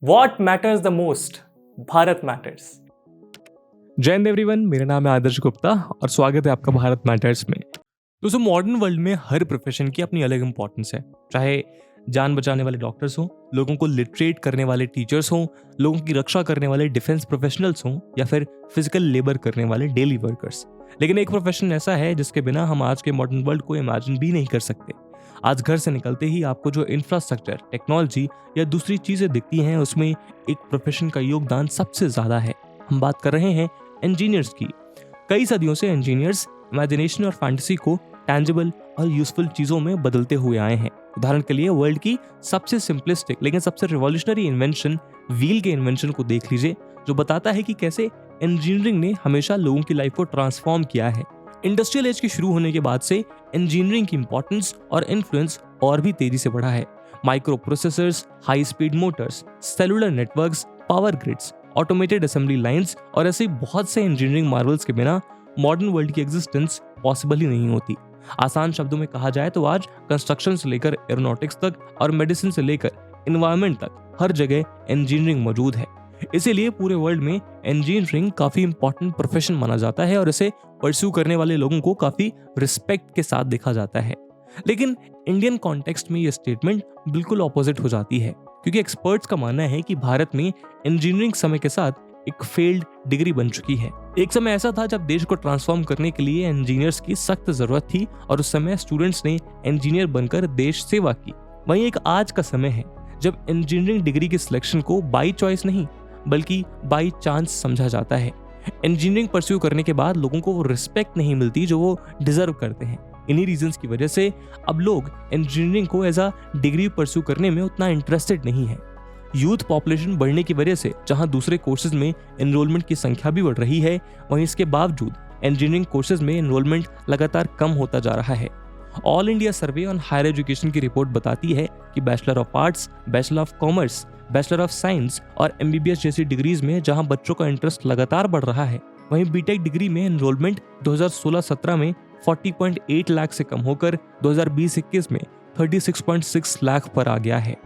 What matters the most? Bharat matters. जय Hind everyone, मेरा नाम है आदर्श गुप्ता और स्वागत है आपका भारत मैटर्स में। दोस्तों, मॉडर्न वर्ल्ड में हर प्रोफेशन की अपनी अलग इंपॉर्टेंस है। चाहे जान बचाने वाले डॉक्टर्स हों, लोगों को लिटरेट करने वाले टीचर्स हों, लोगों की रक्षा करने वाले डिफेंस प्रोफेशनल्स हों या फिर फिजिकल लेबर करने वाले डेली वर्कर्स। लेकिन एक प्रोफेशन ऐसा है जिसके बिना हम आज के मॉडर्न वर्ल्ड को इमेजिन भी नहीं कर सकते। आज घर से निकलते ही आपको जो इंफ्रास्ट्रक्चर, टेक्नोलॉजी या दूसरी चीजें दिखती हैं, उसमें एक प्रोफेशन का योगदान सबसे ज्यादा है। हम बात कर रहे हैं इंजीनियर्स की। कई सदियों से इंजीनियर्स इमेजिनेशन और फैंटेसी को टैंजिबल और यूजफुल चीजों में बदलते हुए आए हैं। उदाहरण के लिए वर्ल्ड की सबसे सिंपलिस्टिक लेकिन सबसे रिवॉल्यूशनरी इन्वेंशन व्हील के इन्वेंशन को देख लीजिए, जो बताता है कि कैसे इंजीनियरिंग ने हमेशा लोगों की लाइफ को ट्रांसफॉर्म किया है। इंडस्ट्रियल एज के शुरू होने के बाद से इंजीनियरिंग की इंपॉर्टेंस और इन्फ्लुएंस और भी तेजी से बढ़ा है। Micro processors, high speed Motors, cellular networks, power grids, automated assembly lines और ऐसे बहुत से इंजीनियरिंग मार्वल्स के बिना मॉडर्न वर्ल्ड की एग्जिस्टेंस पॉसिबल ही नहीं होती। आसान शब्दों में कहा जाए तो आज कंस्ट्रक्शन से लेकर एरोनॉटिक्स तक और मेडिसिन से लेकर एनवायरनमेंट तक हर जगह इंजीनियरिंग मौजूद है। इसीलिए पूरे वर्ल्ड में इंजीनियरिंग काफी इंपॉर्टेंट प्रोफेशन माना जाता है और इसे परस्यू करने वाले लोगों को काफी रिस्पेक्ट के साथ देखा जाता है। लेकिन इंडियन कॉन्टेक्स्ट में यह स्टेटमेंट बिल्कुल ऑपोजिट हो जाती है, क्योंकि एक्सपर्ट्स का मानना है कि भारत में इंजीनियरिंग समय के साथ एक फेल्ड डिग्री बन चुकी है। एक समय ऐसा था जब देश को ट्रांसफॉर्म करने के लिए इंजीनियर्स की सख्त जरूरत थी और उस समय स्टूडेंट्स ने इंजीनियर बनकर देश सेवा की। वहीं एक आज का समय है जब इंजीनियरिंग डिग्री की सिलेक्शन को बाई चॉइस नहीं बल्कि बाई चांस समझा जाता है। इंजीनियरिंग परस्यू करने के बाद लोगों को वो रिस्पेक्ट नहीं मिलती जो वो डिजर्व करते हैं। इन्हीं रीजंस की वजह से अब लोग इंजीनियरिंग को एज अ डिग्री परस्यू करने में उतना इंटरेस्टेड नहीं है। यूथ पॉपुलेशन बढ़ने की वजह से जहां दूसरे कोर्सेज में एनरोलमेंट की संख्या भी बढ़ रही है, वहीं इसके बावजूद इंजीनियरिंग कोर्सेज में एनरोलमेंट लगातार कम होता जा रहा है। All India survey on higher education की रिपोर्ट बताती है कि bachelor of arts, bachelor of commerce, bachelor of science और एमबीबीएस जैसी डिग्रीज में जहां बच्चों का इंटरेस्ट लगातार बढ़ रहा है, वहीं बीटेक डिग्री में एनरोलमेंट 2016-17 में 40.8 लाख से कम होकर 2020-21 में 36.6 लाख पर आ गया है।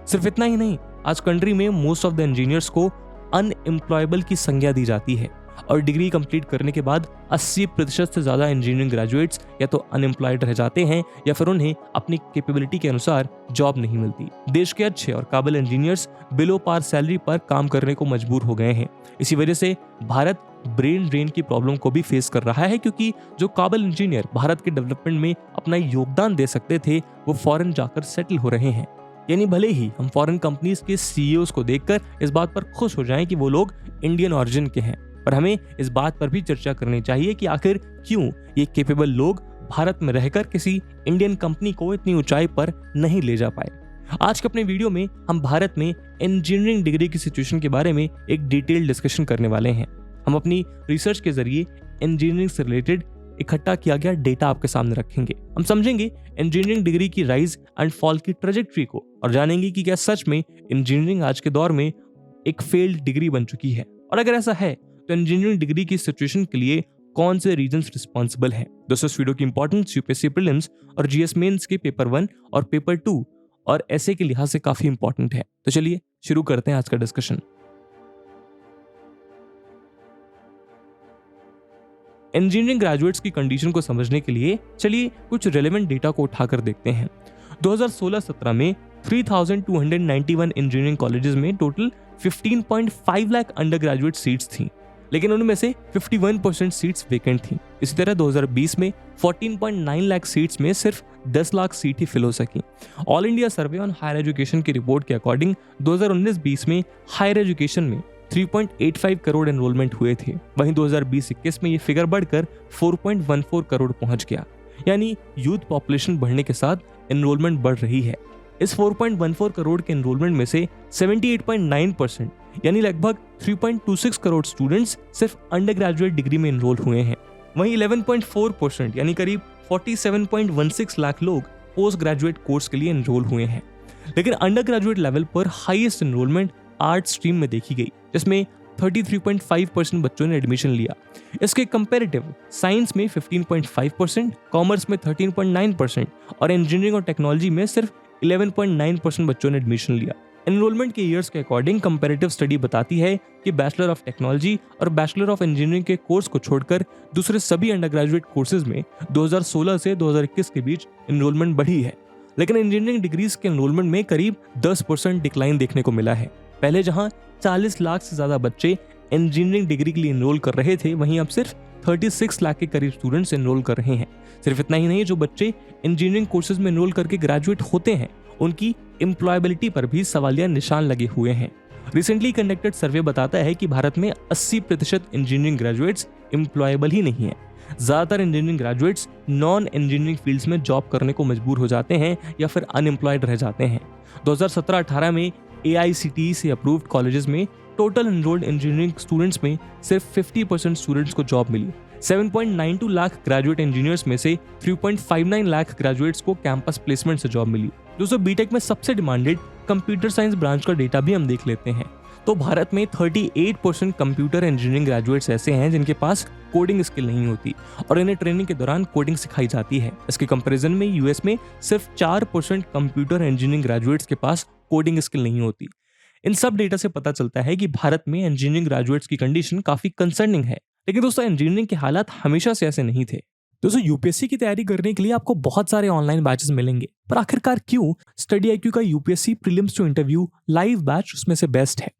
सिर्फ इतना ही नहीं, आज कंट्री में मोस्ट ऑफ द इंजीनियर्स को अनएम्प्लॉयबल की संज्ञा दी जाती है और डिग्री कंप्लीट करने के बाद 80% से ज्यादा इंजीनियरिंग ग्रेजुएट्स या तो अनएम्प्लॉयड रह जाते हैं या फिर उन्हें अपनी कैपेबिलिटी के अनुसार जॉब नहीं मिलती। देश के अच्छे और काबिल इंजीनियर्स बिलो पार सैलरी पर काम करने को मजबूर हो गए हैं। इसी वजह से भारत ब्रेन ड्रेन की प्रॉब्लम को भी फेस कर रहा है, क्योंकि जो काबिल इंजीनियर भारत के डेवलपमेंट में अपना योगदान दे सकते थे वो फॉरेन जाकर सेटल हो रहे हैं। यानी भले ही हम फॉरेन कंपनीज के सीईओज को देखकर इस बात पर खुश हो जाएं कि वो लोग इंडियन ओरिजिन के हैं, पर हमें इस बात पर भी चर्चा करनी चाहिए कि आखिर क्यों ये कैपेबल लोग भारत में रहकर किसी इंडियन कंपनी को इतनी ऊंचाई पर नहीं ले जा पाए। आज के अपने वीडियो में हम भारत में इंजीनियरिंग डिग्री की सिचुएशन के बारे में एक डिटेल डिस्कशन करने वाले हैं। हम अपनी रिसर्च के जरिए इंजीनियरिंग से रिलेटेड इकट्ठा किया गया डेटा आपके सामने रखेंगे। हम समझेंगे इंजीनियरिंग डिग्री की राइज एंड फॉल की ट्रेजेक्टरी को और जानेंगे कि क्या सच में इंजीनियरिंग आज के दौर में एक फेल्ड डिग्री बन चुकी है, और अगर ऐसा है तो इंजीनियरिंग डिग्री की सिचुएशन के लिए कौन से रीजंस रिस्पॉन्सिबल हैं। दोस्तों, इस वीडियो की इंपॉर्टेंस यूपीएससी प्रीलिम्स और जीएस मेंस के पेपर 1 और पेपर 2 और ऐसे के लिहाज से काफी इंपॉर्टेंट है। तो चलिए शुरू करते हैं आज का डिस्कशन। इंजीनियरिंग ग्रेजुएट्स की कंडीशन को समझने के लिए चलिए कुछ रेलेवेंट डेटा को उठाकर देखते हैं। 2016-17 में 3291 इंजीनियरिंग कॉलेजेस में total 15.5 lakh under graduate seats थी, लेकिन उनमें से 51% सीट्स वेकेंट थी। इसी तरह 2020 में 14.9 लाख सीट्स में सिर्फ 10 लाख सीट ही फिल हो सकी। All India survey on higher education की रिपोर्ट के अकॉर्डिंग 2019-20 में हायर एजुकेशन में 3.85 करोड़ एनरोलमेंट हुए थे, वहीं 2020-21 में ये फिगर बढ़कर 4.14 करोड़ पहुंच गया। यानी यूथ पॉपुलेशन बढ़ने के साथ एनरोलमेंट बढ़ रही है। इस 4.14 करोड़ के एनरोलमेंट में से 78.9% यानी लगभग 3.26 करोड़ स्टूडेंट्स सिर्फ अंडर ग्रेजुएट डिग्री में एनरोल हुए हैं। वहीं 11.4% यानी करीब 47.16 लाख लोग पोस्ट ग्रेजुएट कोर्स के लिए एनरोल हुए हैं। लेकिन अंडर ग्रेजुएट लेवल पर हाईएस्ट एनरोलमेंट आर्ट स्ट्रीम में देखी गई, जिसमें 33.5% बच्चों ने एडमिशन लिया। इसके कंपैरेटिव साइंस में 15.5%, कॉमर्स में 13.9% और इंजीनियरिंग और टेक्नोलॉजी में सिर्फ 11.9% बच्चों ने एडमिशन लिया। एनरोलमेंट के ईयर्स के अकॉर्डिंग कंपैरेटिव स्टडी बताती है कि बैचलर ऑफ टेक्नोलॉजी और बैचलर ऑफ इंजीनियरिंग के कोर्स को छोड़कर दूसरे सभी अंडर ग्रेजुएट कोर्सेज में 2016 से 2021 के बीच एनरोलमेंट बढ़ी है। लेकिन इंजीनियरिंग डिग्रीज के एनरोलमेंट में करीब 10% डिक्लाइन देखने को मिला है। पहले जहां 40 लाख से ज्यादा बच्चे इंजीनियरिंग डिग्री के लिए एनरोल कर रहे थे, वहीं अब सिर्फ 36 लाख के करीब स्टूडेंट्स एनरोल कर रहे हैं। सिर्फ इतना ही नहीं, जो बच्चे इंजीनियरिंग कोर्सेज में एनरोल करके ग्रेजुएट होते हैं उनकी एम्प्लॉयबिलिटी पर भी सवालिया निशान लगे हुए हैं। रिसेंटली कंडक्टेड सर्वे बताता है कि भारत में 80% इंजीनियरिंग ग्रेजुएट्स एम्प्लॉयबल ही नहीं है। ज्यादातर engineering graduates non engineering fields में जॉब करने को मजबूर हो जाते हैं या फिर अनएम्प्लॉयड रह जाते हैं। 2017-18 में AICTE से अप्रूव्ड कॉलेजेस में टोटल एनरोल्ड इंजीनियरिंग स्टूडेंट्स में सिर्फ 50% स्टूडेंट्स को जॉब मिली। 7.92 लाख ग्रेजुएट इंजीनियर्स में से 3.59 लाख ग्रेजुएट्स को कैंपस प्लेसमेंट से जॉब मिली। दोस्तों, बीटेक में सबसे डिमांडेड कंप्यूटर साइंस ब्रांच का डेटा भी हम देख लेते हैं तो भारत में 38% कंप्यूटर इंजीनियरिंग ग्रेजुएट्स ऐसे हैं जिनके पास कोडिंग स्किल नहीं होती और इन्हें ट्रेनिंग के दौरान कोडिंग सिखाई जाती है। इसके कंपैरिजन में यूएस में सिर्फ 4% कंप्यूटर इंजीनियरिंग ग्रेजुएट्स के पास कोडिंग स्किल नहीं होती। इन सब डेटा से पता चलता है कि भारत में इंजीनियरिंग ग्रेजुएट्स की कंडीशन काफी कंसर्निंग है। लेकिन दोस्तों, इंजीनियरिंग के हालात हमेशा से ऐसे नहीं थे। दोस्तों, यूपीएससी की तैयारी करने के लिए आपको बहुत सारे ऑनलाइन बैचेस मिलेंगे, पर आखिरकार क्यों स्टडी IQ का UPSC prelims to interview live batch उसमें से बेस्ट है?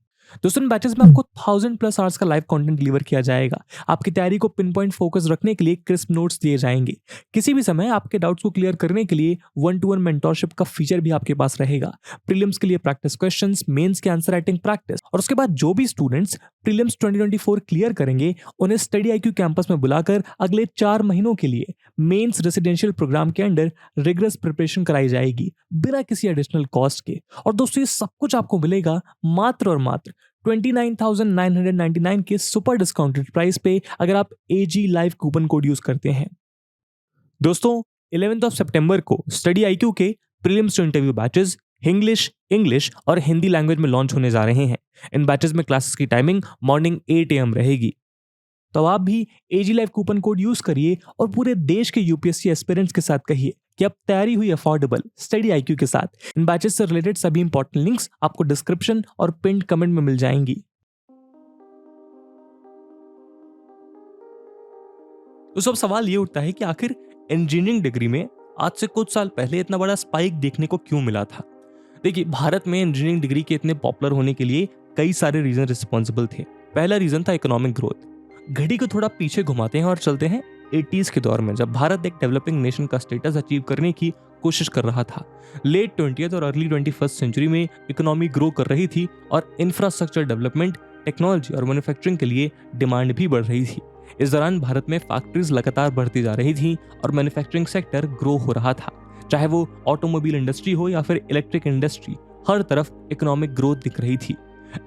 दोस्तों, इन बैचेस में आपको 1000+ आवर्स का लाइव कंटेंट डिलीवर किया जाएगा। आपकी तैयारी को पिन पॉइंट फोकस रखने के लिए क्रिस्प नोट्स दिए जाएंगे। किसी भी समय आपके डाउट्स को क्लियर करने के लिए 1-to-1 मेंटोरशिप का फीचर भी आपके पास रहेगा। प्रीलिम्स के लिए प्रैक्टिस क्वेश्चंस, मेंस के आंसर राइटिंग प्रैक्टिस और उसके बाद जो भी स्टूडेंट्स प्रीलिम्स 2024 क्लियर करेंगे उन्हें स्टडी IQ कैंपस में बुलाकर अगले 4 महीनों के लिए मेंस रेसिडेंशियल प्रोग्राम के अंडर रिगरस प्रिपरेशन कराई जाएगी बिना किसी एडिशनल कॉस्ट के। और दोस्तों, ये सब कुछ आपको मिलेगा मात्र और मात्र 29,999 के सुपर डिस्काउंटेड प्राइस पे अगर आप AG live coupon code use करते हैं। दोस्तों, 11 सितंबर को स्टडी IQ के prelims to interview batches English और हिंदी लैंग्वेज में लॉन्च होने जा रहे हैं। इन बैचेस में क्लासेस की टाइमिंग मॉर्निंग 8 AM रहेगी। तो आप भी AG live coupon code use करिए और पूरे देश के यूपीएससी एस्पिरेंट्स के साथ कहिए कि अब तैयारी हुई अफोर्डेबल स्टडी IQ के साथ। इन बैचेस से रिलेटेड सभी इंपॉर्टेंट लिंक्स आपको डिस्क्रिप्शन और पिन्ड कमेंट में मिल जाएंगी। तो सब सवाल ये उठता है कि आखिर इंजीनियरिंग डिग्री में आज से कुछ साल पहले इतना बड़ा स्पाइक देखने को क्यों मिला था? देखिए, भारत में इंजीनियरिंग डिग्री के इतने पॉपुलर होने के लिए कई सारे रीजन रिस्पॉन्सिबल थे। पहला रीजन था इकोनॉमिक ग्रोथ। घड़ी को थोड़ा पीछे घुमाते हैं और चलते हैं 80s के दौर में, जब भारत एक डेवलपिंग नेशन का स्टेटस अचीव करने की कोशिश कर रहा था। लेट 20th और अर्ली 21st सेंचुरी में इकोनॉमी ग्रो कर रही थी और इंफ्रास्ट्रक्चर डेवलपमेंट, टेक्नोलॉजी और मैन्युफैक्चरिंग के लिए डिमांड भी बढ़ रही थी। इस दौरान भारत में फैक्ट्रीज लगातार बढ़ती जा रही थी और मैन्युफैक्चरिंग सेक्टर ग्रो हो रहा था। चाहे वो ऑटोमोबाइल इंडस्ट्री हो या फिर इलेक्ट्रिक इंडस्ट्री, हर तरफ इकोनॉमिक ग्रोथ दिख रही थी।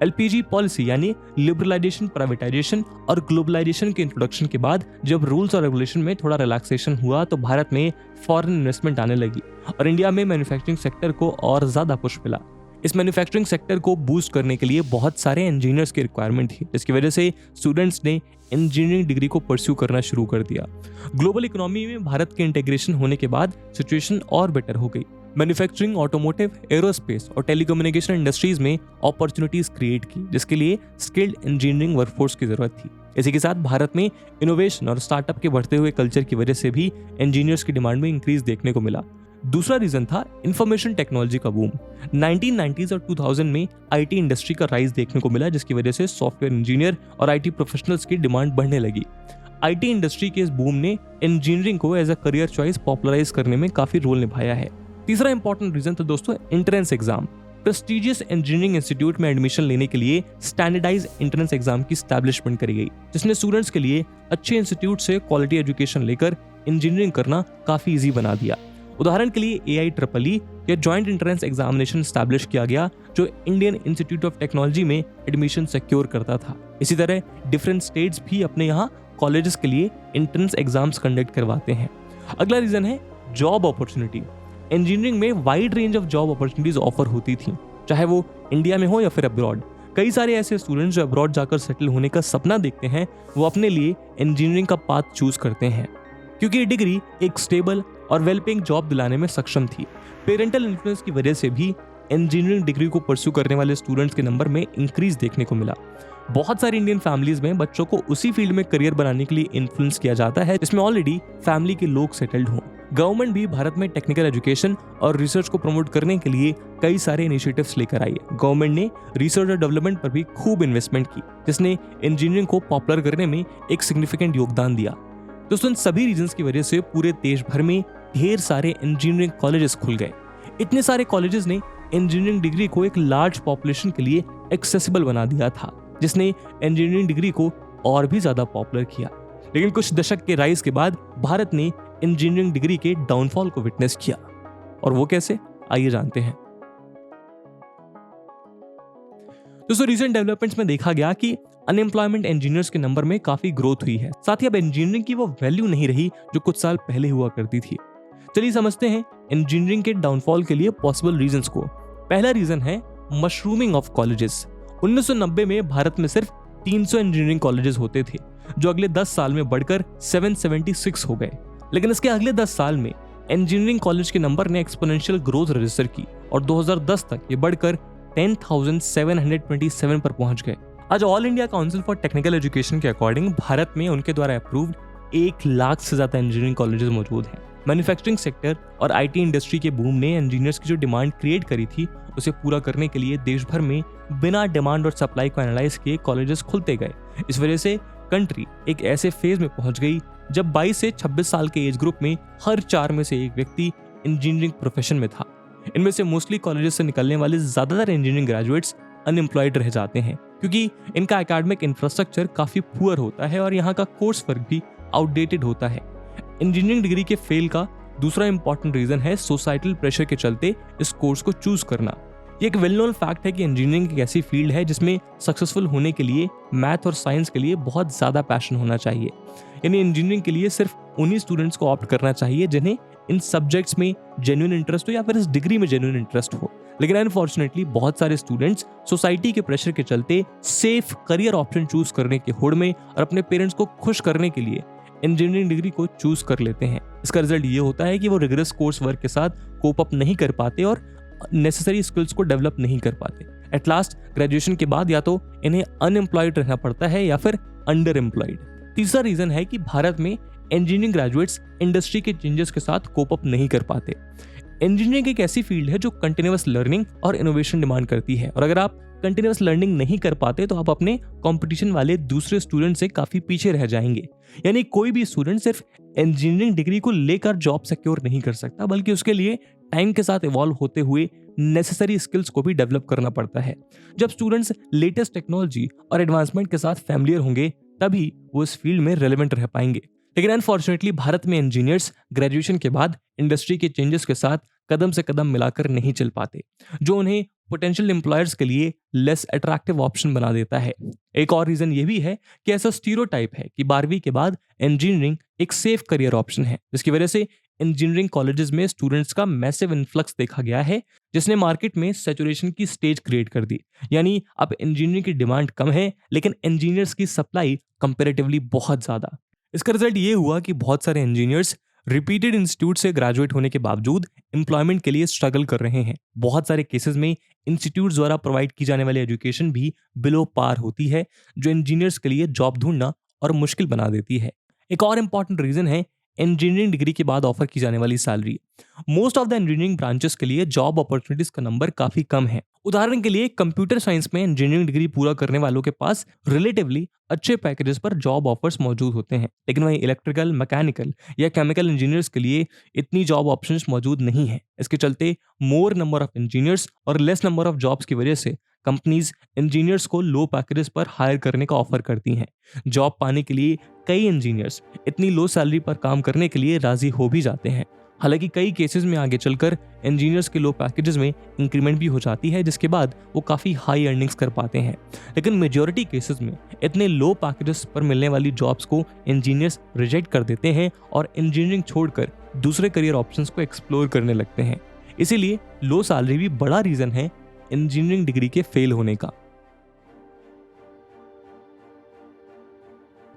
LPG पॉलिसी यानी लिबरलाइजेशन, प्राइवेटाइजेशन और ग्लोबलाइजेशन के इंट्रोडक्शन के बाद जब रूल्स और रेगुलेशन में थोड़ा रिलैक्सेशन हुआ तो भारत में फॉरेन इन्वेस्टमेंट आने लगी और इंडिया में मैन्युफैक्चरिंग सेक्टर को और ज्यादा पुश मिला। इस मैन्युफैक्चरिंग सेक्टर को बूस्ट करने के लिए बहुत सारे इंजीनियर्स की रिक्वायरमेंट थी, जिसकी वजह से स्टूडेंट्स ने इंजीनियरिंग डिग्री को परस्यू करना शुरू कर दिया। ग्लोबल इकोनॉमी में भारत के इंटीग्रेशन होने के बाद सिचुएशन और बेटर हो गई। मैन्युफैक्चरिंग, ऑटोमोटिव, एरोस्पेस और टेलीकम्युनिकेशन इंडस्ट्रीज में अपॉर्चुनिटीज क्रिएट की, जिसके लिए स्किल्ड इंजीनियरिंग वर्कफोर्स की जरूरत थी। इसी के साथ भारत में इनोवेशन और स्टार्टअप के बढ़ते हुए कल्चर की वजह से भी इंजीनियर्स की डिमांड में इंक्रीज देखने को मिला। दूसरा रीजन था इंफॉर्मेशन टेक्नोलॉजी का बूम। 1990s और 2000 में IT इंडस्ट्री का राइज देखने को मिला, जिसकी वजह से सॉफ्टवेयर इंजीनियर और IT प्रोफेशनल्स की डिमांड बढ़ने लगी। IT इंडस्ट्री के इस बूम ने इंजीनियरिंग को as a career choice popularise करने में काफी रोल निभाया है। तीसरा इंपॉर्टेंट रीजन था दोस्तों entrance exam. Prestigious engineering institute में एडमिशन लेने के लिए स्टैंडर्डाइज एंट्रेंस एग्जाम की स्टैब्लिशमेंट करी गई, जिसने स्टूडेंट्स के लिए अच्छे इंस्टीट्यूट से क्वालिटी एजुकेशन लेकर इंजीनियरिंग करना काफी इजी बना दिया। उदाहरण के लिए AIEEE या जॉइंट एंट्रेंस एग्जामिनेशन स्टैब्लिश किया गया, जो इंडियन इंस्टीट्यूट ऑफ टेक्नोलॉजी में एडमिशन सिक्योर करता था। इसी तरह डिफरेंट स्टेट्स भी अपने यहाँ कॉलेजेस के लिए एंट्रेंस एग्जाम्स कंडक्ट करवाते हैं। अगला रीजन है जॉब अपॉर्चुनिटी। इंजीनियरिंग में wide range of job opportunities offer होती थी, चाहे वो इंडिया में हो या फिर अब्रॉड। कई सारे ऐसे स्टूडेंट्स जो अब्रॉड जाकर सेटल होने का सपना देखते हैं, वो अपने लिए इंजीनियरिंग का पाथ चूज करते हैं, क्योंकि ये डिग्री एक स्टेबल और वेल पेइंग जॉब दिलाने में सक्षम थी। पेरेंटल इन्फ्लुएंस की वजह से भी इंजीनियरिंग डिग्री को परस्यू करने वाले स्टूडेंट्स के नंबर में इंक्रीज देखने को मिला। बहुत सारी इंडियन फैमिलीज में बच्चों को उसी फील्ड में करियर बनाने के लिए इन्फ्लुएंस किया जाता है जिसमें ऑलरेडी फैमिली के लोग सेटल्ड हों। गवर्नमेंट भी भारत में टेक्निकल एजुकेशन और रिसर्च को प्रमोट करने के लिए कई सारे इनिशिएटिव्स लेकर आई है। गवर्नमेंट ने रिसर्च और डेवलपमेंट पर भी खूब इन्वेस्टमेंट की, जिसने इंजीनियरिंग को पॉपुलर करने में एक सिग्निफिकेंट योगदान दिया। दोस्तों, इन सभी रीजंस की वजह से पूरे देश भर में ढेर सारे इंजीनियरिंग कॉलेजेस खुल गए। इतने सारे कॉलेजेस ने इंजीनियरिंग डिग्री को एक लार्ज पॉपुलेशन के लिए एक्सेसिबल बना दिया था, जिसने इंजीनियरिंग डिग्री को और भी ज्यादा पॉपुलर किया। लेकिन कुछ दशक के राइज के बाद भारत ने इंजीनियरिंग डिग्री के डाउनफॉल को विटनेस किया। और वो कैसे, आइए जानते हैं। दोस्तों, रीसेंट डेवलपमेंट्स में देखा गया कि अनएम्प्लॉयमेंट इंजीनियर्स के नंबर में काफी ग्रोथ हुई है। साथ ही अब इंजीनियरिंग की वो वैल्यू नहीं रही जो कुछ साल पहले हुआ करती थी। चलिए समझते हैं इंजीनियरिंग के डाउनफॉल के लिए पॉसिबल रीजंस को। पहला रीजन है मशरूमिंग ऑफ कॉलेजेस। 1990 में भारत में सिर्फ 300 इंजीनियरिंग कॉलेजेस होते थे, जो अगले 10 साल में बढ़कर 776 हो गए। लेकिन इसके अगले 10 साल में इंजीनियरिंग कॉलेज के नंबर ने एक्सपोनेंशियल ग्रोथ रजिस्टर की और 2010 तक ये बढ़कर 10,727 पर पहुंच गए। आज all India council for technical education के अकॉर्डिंग भारत में उनके द्वारा अप्रूव्ड 1 लाख से ज्यादा इंजीनियरिंग कॉलेजेस मौजूद हैं। मैन्युफैक्चरिंग सेक्टर और आईटी इंडस्ट्री के बूम ने इंजीनियर्स की जो डिमांड क्रिएट करी थी, उसे पूरा करने के लिए देश भर में बिना डिमांड और सप्लाई को एनालाइज किए कॉलेजेस खुलते गए। इस वजह से कंट्री एक ऐसे फेज में पहुंच गई जब 22 से 26 साल के एज ग्रुप में हर 4 में से एक व्यक्ति इंजीनियरिंग प्रोफेशन में था। इनमें से मोस्टली कॉलेजेस से निकलने वाले ज्यादातर इंजीनियरिंग ग्रेजुएट्स अनएम्प्लॉयड रह जाते हैं, क्योंकि इनका एकेडमिक इंफ्रास्ट्रक्चर काफी पुअर होता है और यहाँ का कोर्स वर्क भी आउटडेटेड होता है। इंजीनियरिंग डिग्री के फेल का दूसरा इंपॉर्टेंट रीजन है सोसाइटल प्रेशर के चलते इस कोर्स को चूज करना। ये एक वेल नोन फैक्ट है कि इंजीनियरिंग एक ऐसी फील्ड है जिसमें सक्सेसफुल होने के लिए मैथ और साइंस के लिए बहुत ज्यादा पैशन होना चाहिए। यानी इंजीनियरिंग के लिए सिर्फ उन्हीं स्टूडेंट्स को ऑप्ट करना चाहिए जिन्हें इन सब्जेक्ट्स में जेन्युइन इंटरेस्ट हो या फिर इस डिग्री में जेन्युइन इंटरेस्ट हो। लेकिन अनफॉर्चुनेटली बहुत सारे स्टूडेंट्स सोसाइटी के प्रेशर के चलते सेफ करियर ऑप्शन चूज करने के होड़ में और अपने पेरेंट्स को खुश करने के लिए इंजीनियरिंग डिग्री को चूज कर लेते हैं। इसका रिजल्ट ये होता है कि वो रिगरस कोर्स वर्क के साथ कोप अप नहीं कर पाते और नेसेसरी स्किल्स को डेवलप नहीं कर पाते। एट लास्ट ग्रेजुएशन के बाद या तो इन्हें अनएम्प्लॉयड रहना पड़ता है या फिर अंडर एम्प्लॉयड। तीसरा रीजन है कि भारत में इंजीनियरिंग ग्रेजुएट्स इंडस्ट्री के चेंजेस के साथ कोप अप नहीं कर पाते। इंजीनियरिंग एक ऐसी फील्ड है जो कंटिन्यूअस लर्निंग और इनोवेशन डिमांड करती है, और अगर आप कंटिन्यूअस लर्निंग नहीं कर पाते तो आप अपने कंपटीशन वाले दूसरे स्टूडेंट से काफी पीछे रह जाएंगे। यानी कोई भी स्टूडेंट सिर्फ इंजीनियरिंग डिग्री को लेकर जॉब सिक्योर नहीं कर सकता, बल्कि उसके लिए टाइम के साथ इवॉल्व होते हुए नेसेसरी स्किल्स को भी डेवलप करना पड़ता है। जब स्टूडेंट्स लेटेस्ट टेक्नोलॉजी और एडवांसमेंट के साथ फैमिलियर होंगे तभी वो इस फील्ड में रेलेवेंट रह पाएंगे। लेकिन अनफॉर्चुनेटली भारत में इंजीनियर्स ग्रेजुएशन के बाद इंडस्ट्री के चेंजेस के साथ कदम से कदम मिलाकर नहीं चल पाते, जो उन्हें पोटेंशियल एम्प्लॉयर्स के लिए लेस अट्रैक्टिव ऑप्शन बना देता है। एक और रीजन ये भी है कि ऐसा स्टीरियोटाइप है कि 12वीं के बाद इंजीनियरिंग एक सेफ करियर ऑप्शन है, जिसकी वजह से इंजीनियरिंग कॉलेजेस में स्टूडेंट्स का मैसिव इन्फ्लक्स देखा गया है, जिसने मार्केट में सैचुरेशन की स्टेज क्रिएट कर दी। यानी अब इंजीनियरिंग की डिमांड कम है लेकिन इंजीनियर्स की सप्लाई कंपैरेटिवली बहुत ज्यादा। इसका रिजल्ट ये हुआ कि बहुत सारे इंजीनियर्स रिपीटेड इंस्टीट्यूट से ग्रेजुएट होने के बावजूद एम्प्लॉयमेंट के लिए स्ट्रगल कर रहे हैं। बहुत सारे केसेस में इंस्टीट्यूट द्वारा प्रोवाइड की जाने वाली एजुकेशन भी बिलो पार होती है, जो इंजीनियर्स के लिए जॉब ढूंढना और मुश्किल बना देती है। एक और इंपॉर्टेंट रीजन है इंजीनियरिंग डिग्री के बाद ऑफर की जाने वाली salary. Most of the engineering branches के लिए जॉब अपॉर्चुनिटीज का नंबर काफी कम है। उदाहरण के लिए कंप्यूटर साइंस में इंजीनियरिंग डिग्री पूरा करने वालों के पास रिलेटिवली अच्छे पैकेजेस पर जॉब ऑफर्स मौजूद होते हैं, लेकिन वहीं इलेक्ट्रिकल, मैकेनिकल या केमिकल इंजीनियर्स के लिए इतनी जॉब ऑप्शंस मौजूद नहीं है। इसके चलते मोर नंबर ऑफ इंजीनियर्स और लेस नंबर ऑफ जॉब्स की वजह से कंपनीज इंजीनियर्स को लो पैकेजेस पर हायर करने का ऑफर करती हैं। जॉब पाने के लिए कई इंजीनियर्स इतनी लो सैलरी पर काम करने के लिए राजी हो भी जाते हैं। हालांकि कई केसेस में आगे चलकर इंजीनियर्स के लो पैकेजेस में इंक्रीमेंट भी हो जाती है, जिसके बाद वो काफ़ी हाई अर्निंग्स कर पाते हैं। लेकिन मेजॉरिटी केसेस में इतने लो पैकेजेस पर मिलने वाली जॉब्स को इंजीनियर्स रिजेक्ट कर देते हैं और इंजीनियरिंग छोड़कर दूसरे करियर ऑप्शंस को एक्सप्लोर करने लगते हैं। इसीलिए लो सैलरी भी बड़ा रीज़न है इंजीनियरिंग डिग्री के फेल होने का।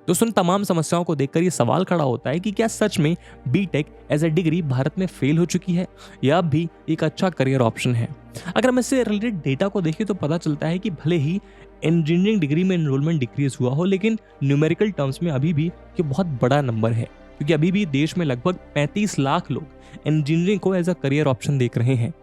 दोस्तों इन तमाम समस्याओं को देखकर ये सवाल खड़ा होता है कि क्या सच में BTech as a degree Bharat में फेल हो चुकी है या अब भी एक अच्छा करियर ऑप्शन है। अगर हम इससे रिलेटेड डेटा को देखें तो पता चलता है कि भले ही इंजीनियरिंग डिग्री में एनरोलमेंट डिक्रीज हुआ हो, लेकिन न्यूमेरिकल टर्म्स में अभी भी ये बहुत बड़ा नंबर है, क्योंकि अभी भी देश में लगभग 35 लाख लोग इंजीनियरिंग को एज अ करियर ऑप्शन देख रहे हैं।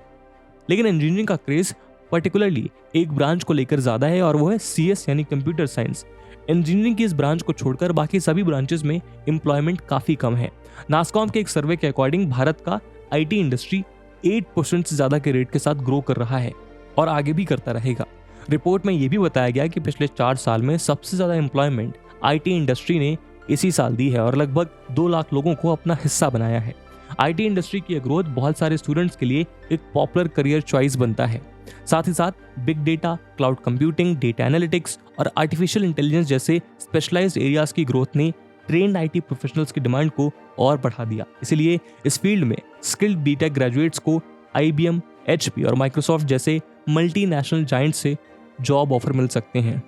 लेकिन इंजीनियरिंग का क्रेज पर्टिकुलरली एक ब्रांच को लेकर ज्यादा है और वो है CS यानी कंप्यूटर साइंस। इंजीनियरिंग की इस ब्रांच को छोड़कर बाकी सभी ब्रांचेस में एम्प्लॉयमेंट काफी कम है। नासकॉम के एक सर्वे के अकॉर्डिंग भारत का IT इंडस्ट्री 8% से ज्यादा के रेट के साथ ग्रो कर रहा है और आगे भी करता रहेगा। रिपोर्ट में यह भी बताया गया कि पिछले 4 साल में सबसे ज्यादा एम्प्लॉयमेंट IT इंडस्ट्री ने इसी साल दी है और लगभग 2 लाख लोगों को अपना हिस्सा बनाया है। IT इंडस्ट्री की ग्रोथ बहुत सारे स्टूडेंट्स के लिए एक पॉपुलर करियर चॉइस बनता है। साथ ही साथ big data, cloud computing, data analytics और आर्टिफिशियल इंटेलिजेंस जैसे स्पेशलाइज्ड एरियाज की ग्रोथ ने ट्रेन्ड IT प्रोफेशनल्स की डिमांड को और बढ़ा दिया। इसीलिए इस फील्ड में स्किल्ड बीटेक ग्रेजुएट्स को IBM, HP और माइक्रोसॉफ्ट जैसे मल्टीनेशनल जायंट से जॉब ऑफर मिल सकते हैं।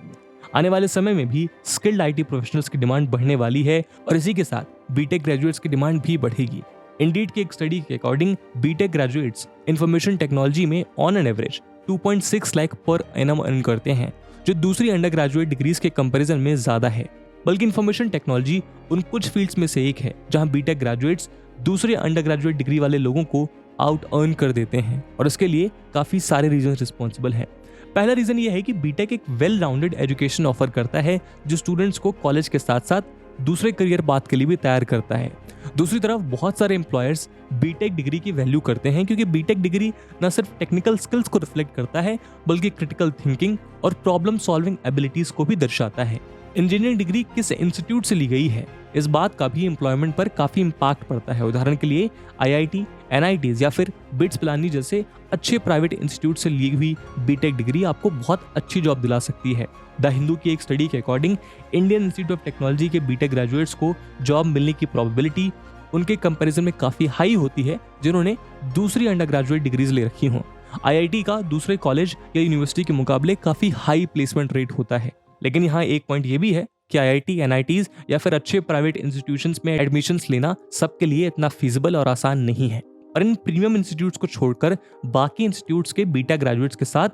आने वाले समय में भी स्किल्ड IT प्रोफेशनल्स की डिमांड बढ़ने वाली है और इसी के साथ बीटेक ग्रेजुएट्स की डिमांड भी बढ़ेगी। इंडीड की एक स्टडी के according BTech graduates information technology में on an average 2.6 lakh per annum earn करते हैं, जो दूसरी अंडर ग्रेजुएट डिग्रीज के कंपैरिजन में ज्यादा है। बल्कि इंफॉर्मेशन टेक्नोलॉजी उन कुछ फील्ड्स में से एक है जहां बीटेक ग्रेजुएट्स दूसरे अंडर ग्रेजुएट डिग्री वाले लोगों को आउट अर्न कर देते हैं और इसके लिए काफी सारे रीजन रिस्पॉन्सिबल हैं। पहला रीजन ये है कि बीटेक एक वेल राउंडेड एजुकेशन ऑफर करता है जो स्टूडेंट्स को कॉलेज के साथ साथ दूसरे करियर पाथ के लिए भी तैयार करता है। दूसरी तरफ बहुत सारे एम्प्लॉयर्स बीटेक डिग्री की वैल्यू करते हैं क्योंकि बीटेक डिग्री न सिर्फ टेक्निकल स्किल्स को रिफ्लेक्ट करता है बल्कि क्रिटिकल थिंकिंग और प्रॉब्लम सॉल्विंग एबिलिटीज को भी दर्शाता है। इंजीनियरिंग डिग्री किस इंस्टीट्यूट से ली गई है इस बात का भी एम्प्लॉयमेंट पर काफी इम्पैक्ट पड़ता है। उदाहरण के लिए IIT, NITs या फिर बिट्स पिलानी जैसे अच्छे प्राइवेट इंस्टीट्यूट से ली हुई बीटेक डिग्री आपको बहुत अच्छी जॉब दिला सकती है। द हिंदू की एक स्टडी के according Indian institute of technology के बीटेक ग्रेजुएट्स को जॉब मिलने की प्रोबेबिलिटी उनके कंपैरिजन में काफी हाई होती है जिन्होंने दूसरी अंडर ग्रेजुएट डिग्रीज ले रखी हों। IIT का दूसरे कॉलेज या यूनिवर्सिटी के मुकाबले काफी हाई प्लेसमेंट रेट होता है। लेकिन यहाँ एक पॉइंट ये भी है कि IIT, NITs या फिर अच्छे प्राइवेट इंस्टीट्यूशंस में एडमिशंस लेना सबके लिए इतना फीजिबल और आसान नहीं है और इन प्रीमियम इंस्टीट्यूट्स को छोड़कर बाकी इंस्टीट्यूट्स के बीटेक ग्रेजुएट्स के साथ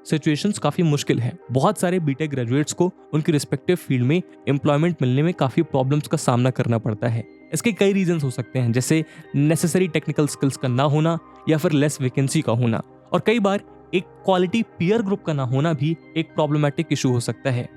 सिचुएशंस काफी मुश्किल है। बहुत सारे बीटेक ग्रेजुएट्स को उनकी रिस्पेक्टिव फील्ड में एम्प्लॉयमेंट मिलने में काफी प्रॉब्लम्स का सामना करना पड़ता है। इसके कई रीजंस हो सकते हैं जैसे नेसेसरी टेक्निकल स्किल्स का ना होना या फिर लेस वैकेंसी का होना और कई बार एक क्वालिटी पीयर ग्रुप का ना होना भी एक प्रॉब्लमेटिक इशू हो सकता है।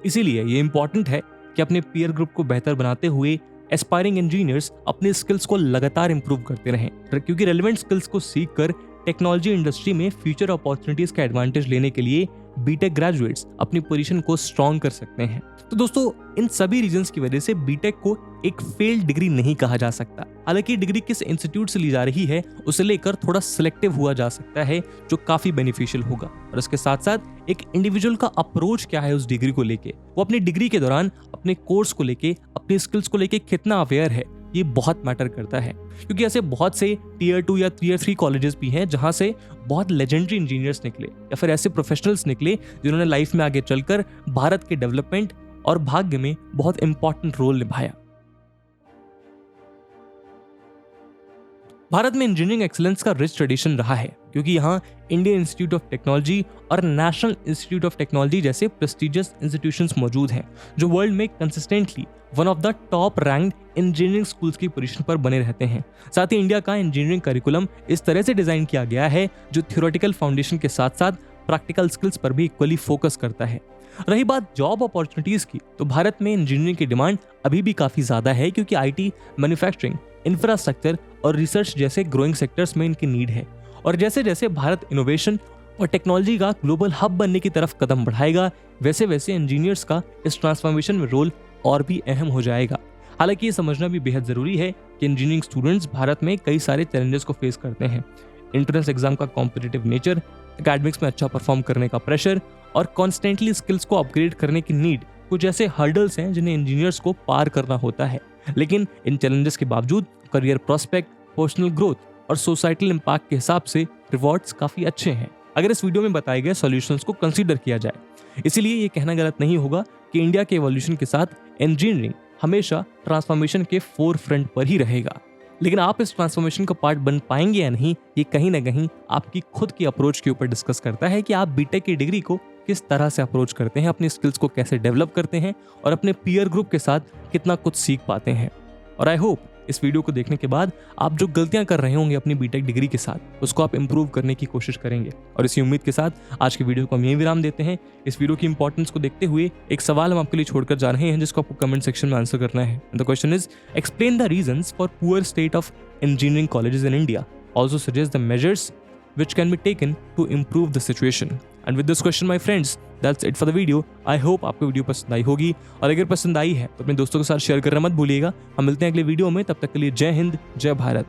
इसीलिए ये इंपॉर्टेंट है कि अपने पीयर ग्रुप को बेहतर बनाते हुए एस्पायरिंग इंजीनियर्स अपने स्किल्स को लगातार इंप्रूव करते रहें क्योंकि रेलेवेंट स्किल्स को सीखकर टेक्नोलॉजी इंडस्ट्री में फ्यूचर अपॉर्चुनिटीज का एडवांटेज लेने के लिए बीटेक ग्रेजुएट्स अपनी पोजीशन को स्ट्रॉन्ग कर सकते हैं। तो दोस्तों इन सभी रीजंस की वजह से बीटेक को एक फेल्ड डिग्री नहीं कहा जा सकता। हालांकि डिग्री किस इंस्टीट्यूट से ली जा रही है उसे लेकर थोड़ा सिलेक्टिव हुआ जा सकता है जो काफी बेनिफिशियल होगा और इसके साथ साथ एक इंडिविजुअल का अप्रोच क्या है उस डिग्री को लेके, वो अपनी डिग्री के दौरान अपने कोर्स को लेके अपनी स्किल्स को लेके कितना अवेयर है ये बहुत मैटर करता है। क्योंकि ऐसे बहुत से Tier 2 या Tier 3 कॉलेजेस भी हैं जहां से बहुत लेजेंडरी इंजीनियर्स निकले या फिर ऐसे प्रोफेशनल्स निकले जिन्होंने लाइफ में आगे चलकर भारत के डेवलपमेंट और भाग्य में बहुत इंपॉर्टेंट रोल निभाया। भारत में इंजीनियरिंग एक्सीलेंस का रिच ट्रेडिशन रहा है क्योंकि यहाँ इंडियन इंस्टीट्यूट ऑफ टेक्नोलॉजी और नेशनल इंस्टीट्यूट ऑफ टेक्नोलॉजी जैसे प्रेस्टिजियस इंस्टीट्यूशंस मौजूद हैं जो वर्ल्ड में consistently one of the top ranked engineering schools की पोजीशन पर बने रहते हैं। साथ ही इंडिया का इंजीनियरिंग करिकुलम इस तरह से डिजाइन किया गया है जो थ्योरेटिकल फाउंडेशन के साथ साथ प्रैक्टिकल स्किल्स पर भी इक्वली फोकस करता है। रही बात जॉब अपॉर्चुनिटीज की तो भारत में इंजीनियरिंग की डिमांड अभी भी काफी ज्यादा है क्योंकि IT, मैन्युफैक्चरिंग, इंफ्रास्ट्रक्चर और रिसर्च जैसे ग्रोइंग सेक्टर्स में इनकी नीड है और जैसे जैसे भारत इनोवेशन और टेक्नोलॉजी का ग्लोबल हब बनने की तरफ कदम बढ़ाएगा वैसे वैसे इंजीनियर्स का इस ट्रांसफॉर्मेशन में रोल और भी अहम हो जाएगा। हालांकि ये समझना भी बेहद जरूरी है कि इंजीनियरिंग स्टूडेंट्स भारत में कई सारे चैलेंजेस को फेस करते हैं। एंट्रेंस एग्जाम का कॉम्पिटिटिव नेचर, एकेडमिक्स में अच्छा परफॉर्म करने का प्रेशर और कॉन्स्टेंटली स्किल्स को अपग्रेड करने की नीड कुछ ऐसे हर्डल्स हैं जिन्हें इंजीनियर्स को पार करना होता है। लेकिन इन चैलेंजेस के बावजूद करियर प्रोस्पेक्ट, पर्सनल ग्रोथ और सोसाइटल इम्पैक्ट के हिसाब से रिवॉर्ड्स काफी अच्छे हैं अगर इस वीडियो में बताए गए सॉल्यूशंस को कंसीडर किया जाए। इसीलिए ये कहना गलत नहीं होगा कि इंडिया के एवोल्यूशन के साथ इंजीनियरिंग हमेशा ट्रांसफॉर्मेशन के फोर फ्रंट पर ही रहेगा, लेकिन आप इस ट्रांसफॉर्मेशन का पार्ट बन पाएंगे या नहीं, ये कहीं ना कहीं आपकी खुद की अप्रोच के ऊपर डिस्कस करता है कि आप बीटेक की डिग्री को किस तरह से अप्रोच करते हैं, अपनी स्किल्स को कैसे डेवलप करते हैं और अपने पीयर ग्रुप के साथ कितना कुछ सीख पाते हैं। और आई होप इस वीडियो को देखने के बाद आप जो गलतियां कर रहे होंगे अपनी बीटेक डिग्री के साथ, उसको आप इंप्रूव करने की कोशिश करेंगे। और इसी उम्मीद के साथ आज की वीडियो को हम यहीं विराम देते हैं। इस वीडियो की इंपॉर्टेंस को देखते हुए एक सवाल हम आपके लिए छोड़कर जा रहे हैं, जिसको आपको कमेंट सेक्शन में आंसर करना है। The question is, explain the reasons for poor state of engineering colleges in India. Also suggest the measures which can be taken to improve the situation. And with this question, my friends, that's it for the video. I hope आपको video पसंद आई होगी, और अगर पसंद आई है तो अपने दोस्तों के साथ शेयर करना मत भूलिएगा। हम मिलते हैं अगले वीडियो में, तब तक के लिए जय हिंद, जय भारत।